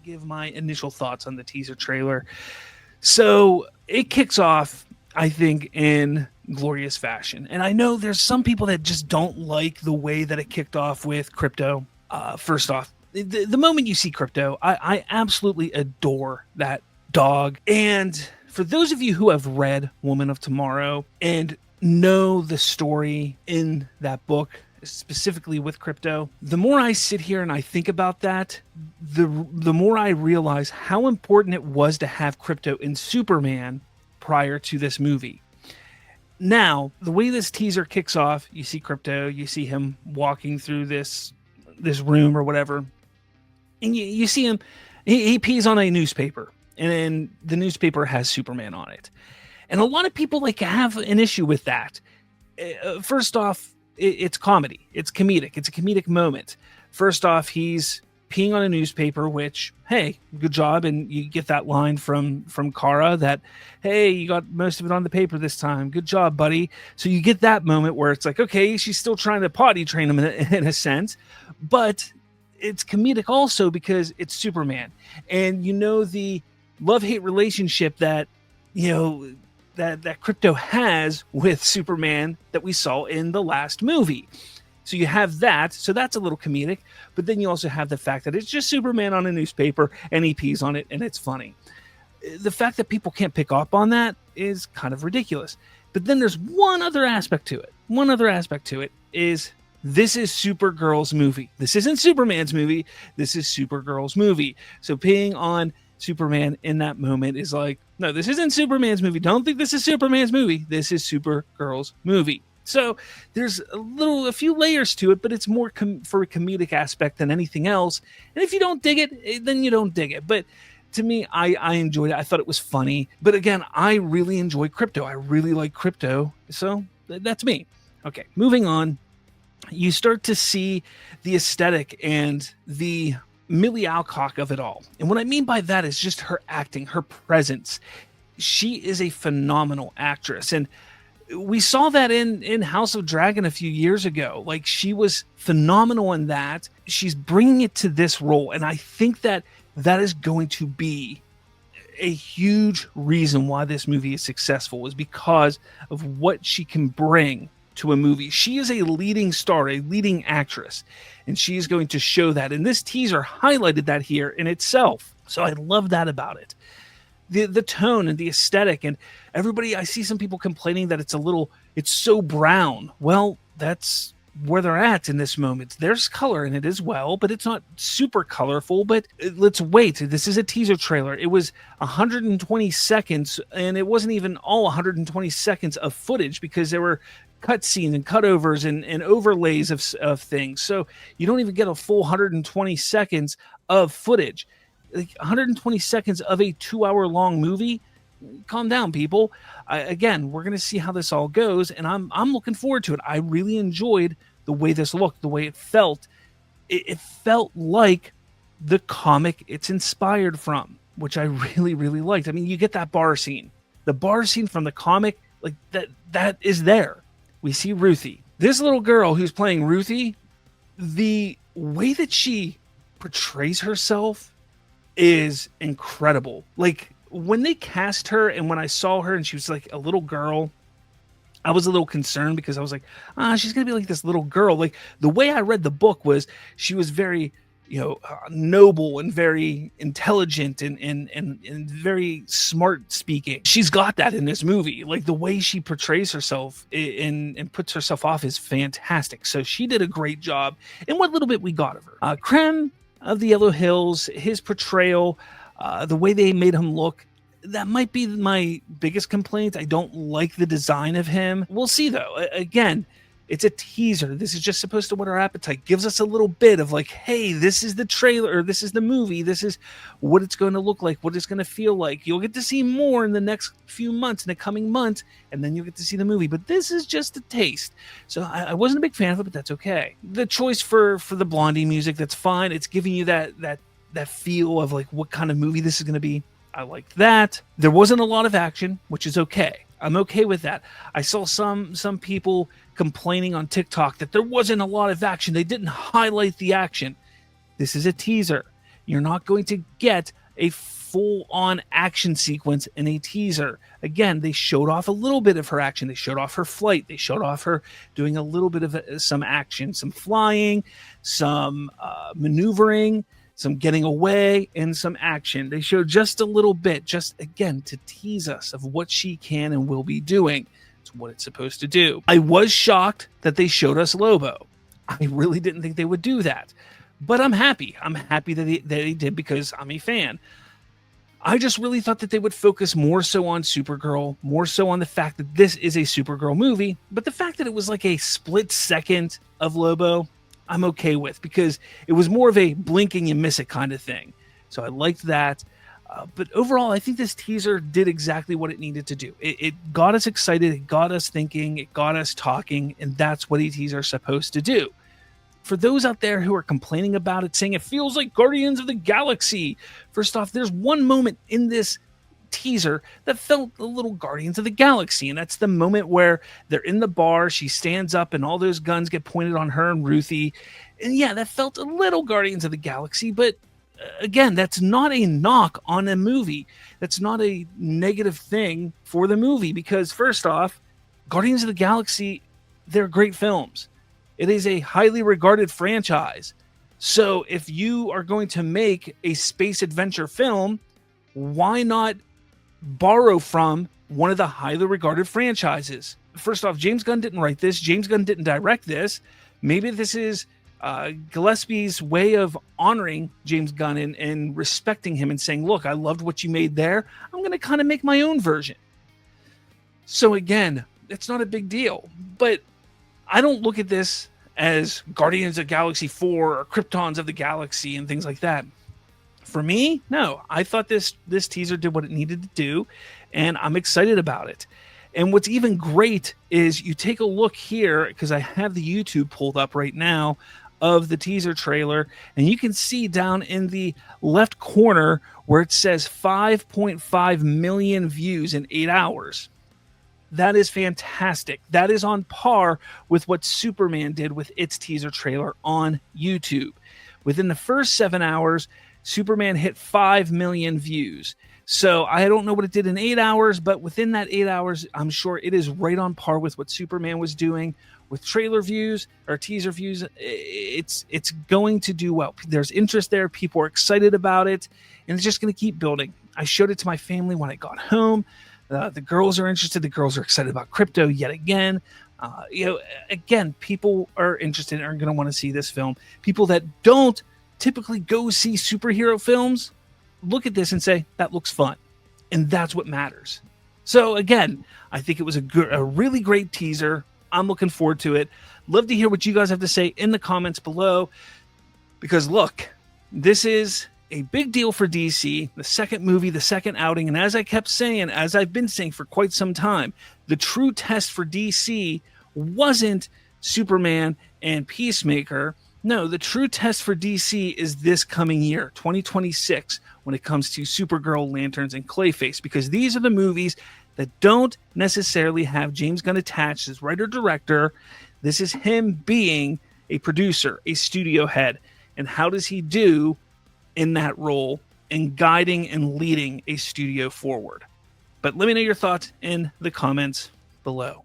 give my initial thoughts on the teaser trailer. So it kicks off, I think, in glorious fashion. And I know there's some people that just don't like the way that it kicked off with Krypto. First off, the moment you see Krypto, I absolutely adore that dog. And for those of you who have read Woman of Tomorrow and know the story in that book, specifically with Krypto, the more I sit here and I think about that, the more I realize how important it was to have Krypto in Superman prior to this movie. Now, the way this teaser kicks off, you see Krypto, you see him walking through this room or whatever, and you see him, he pees on a newspaper, and then the newspaper has Superman on it. And a lot of people like have an issue with that. First off, it's comedy. It's comedic. It's a comedic moment. First off, he's peeing on a newspaper, which, hey, good job. And you get that line from Kara that, hey, you got most of it on the paper this time. Good job, buddy. So you get that moment where it's like, okay, she's still trying to potty train him in a sense, but it's comedic also because it's Superman. And you know the love-hate relationship that, you know, that Krypto has with Superman that we saw in the last movie. So you have that. So that's a little comedic. But then you also have the fact that it's just Superman on a newspaper and he pees on it and it's funny. The fact that people can't pick up on that is kind of ridiculous. But then there's one other aspect to it. One other aspect to it is this is Supergirl's movie. This isn't Superman's movie. This is Supergirl's movie. So peeing on Superman in that moment is like, no, this isn't Superman's movie. Don't think this is Superman's movie. This is Supergirl's movie. So there's a few layers to it, but it's more for a comedic aspect than anything else. And if you don't dig it, then you don't dig it. But to me, I enjoyed it. I thought it was funny. But again, I really enjoy Krypto. I really like Krypto. So that's me. Okay, moving on. You start to see the aesthetic and the Milly Alcock of it all. And what I mean by that is just her acting, her presence. She is a phenomenal actress. And we saw that in House of Dragon a few years ago. Like, she was phenomenal in that. She's bringing it to this role. And I think that is going to be a huge reason why this movie is successful, is because of what she can bring to a movie. She is a leading star, a leading actress, and she is going to show that. And this teaser highlighted that here in itself. So I love that about it. The tone and the aesthetic, and everybody, I see some people complaining that it's so brown. Well, that's where they're at in this moment. There's color in it as well, but it's not super colorful. But let's wait. This is a teaser trailer. It was 120 seconds, and it wasn't even all 120 seconds of footage because there were cutscenes and cutovers and overlays of things. So you don't even get a full 120 seconds of footage. Like 120 seconds of a 2-hour long movie. Calm down, people. Again, we're going to see how this all goes, and I'm looking forward to it. I really enjoyed the way this looked, the way it felt. It felt like the comic it's inspired from, which I really, really liked. I mean, you get that bar scene. The bar scene from the comic, like that is there. We see Ruthye. This little girl who's playing Ruthye, the way that she portrays herself is incredible. Like, when they cast her and when I saw her and she was like a little girl, I was a little concerned because I was like, she's going to be like this little girl. Like, the way I read the book was she was very, noble and very intelligent and very smart speaking. She's got that in this movie. Like, the way she portrays herself and puts herself off is fantastic. So she did a great job in what little bit we got of her. Cram of the Yellow Hills, his portrayal, the way they made him look, that might be my biggest complaint. I don't like the design of him. We'll see, though. Again, it's a teaser. This is just supposed to whet our appetite. Gives us a little bit of like, hey, this is the trailer, or this is the movie. This is what it's going to look like, what it's going to feel like. You'll get to see more in the next few months, in the coming months, and then you'll get to see the movie. But this is just a taste. So I wasn't a big fan of it, but that's okay. The choice for the Blondie music, that's fine. It's giving you that feel of like what kind of movie this is going to be. I liked that. There wasn't a lot of action, which is okay. I'm okay with that. I saw some people complaining on TikTok that there wasn't a lot of action. They didn't highlight the action. This is a teaser. You're not going to get a full-on action sequence in a teaser. Again, they showed off a little bit of her action. They showed off her flight. They showed off her doing a little bit of some action, some flying, some maneuvering, some getting away, and some action. They showed just a little bit, just again to tease us of what she can and will be doing. It's what it's supposed to do. I was shocked that they showed us Lobo. I really didn't think they would do that. But I'm happy. I'm happy that they did because I'm a fan. I just really thought that they would focus more so on Supergirl, more so on the fact that this is a Supergirl movie. But the fact that it was like a split second of Lobo, I'm okay with because it was more of a blinking and miss it kind of thing. So I liked that. But overall, I think this teaser did exactly what it needed to do. It got us excited. It got us thinking. It got us talking. And that's what a teaser is supposed to do. For those out there who are complaining about it, saying it feels like Guardians of the Galaxy, first off, there's one moment in this teaser that felt a little Guardians of the Galaxy, and that's the moment where they're in the bar, she stands up, and all those guns get pointed on her and Ruthye. And yeah, that felt a little Guardians of the Galaxy, but again, that's not a knock on a movie. That's not a negative thing for the movie, because first off, Guardians of the Galaxy, they're great films. It is a highly regarded franchise. So if you are going to make a space adventure film, why not borrow from one of the highly regarded franchises? First off, James Gunn didn't write this. James Gunn didn't direct this. Maybe this is Gillespie's way of honoring James Gunn and respecting him and saying, look, I loved what you made there. I'm going to kind of make my own version. So again, it's not a big deal. But I don't look at this as Guardians of the Galaxy 4 or Kryptons of the Galaxy and things like that. For me, no. I thought this teaser did what it needed to do, and I'm excited about it. And what's even great is you take a look here, because I have the YouTube pulled up right now of the teaser trailer, and you can see down in the left corner where it says 5.5 million views in 8 hours. That is fantastic. That is on par with what Superman did with its teaser trailer on YouTube. Within the first 7 hours, Superman hit 5 million views. So I don't know what it did in 8 hours, but within that 8 hours, I'm sure it is right on par with what Superman was doing with trailer views or teaser views. It's going to do well. There's interest there. People are excited about it, and it's just going to keep building. I showed it to my family when I got home. The girls are interested. The girls are excited about Krypto yet again. Again, people are interested and are going to want to see this film. People that don't typically go see superhero films look at this and say, that looks fun. And that's what matters. So again, I think it was a really great teaser. I'm looking forward to it. Love to hear what you guys have to say in the comments below. Because look, this is a big deal for DC, the second movie, the second outing. And as I kept saying, as I've been saying for quite some time, the true test for DC wasn't Superman and Peacemaker. No, the true test for DC is this coming year, 2026, when it comes to Supergirl, Lanterns, and Clayface, because these are the movies that don't necessarily have James Gunn attached as writer-director. This is him being a producer, a studio head. And how does he do in that role in guiding and leading a studio forward? But let me know your thoughts in the comments below.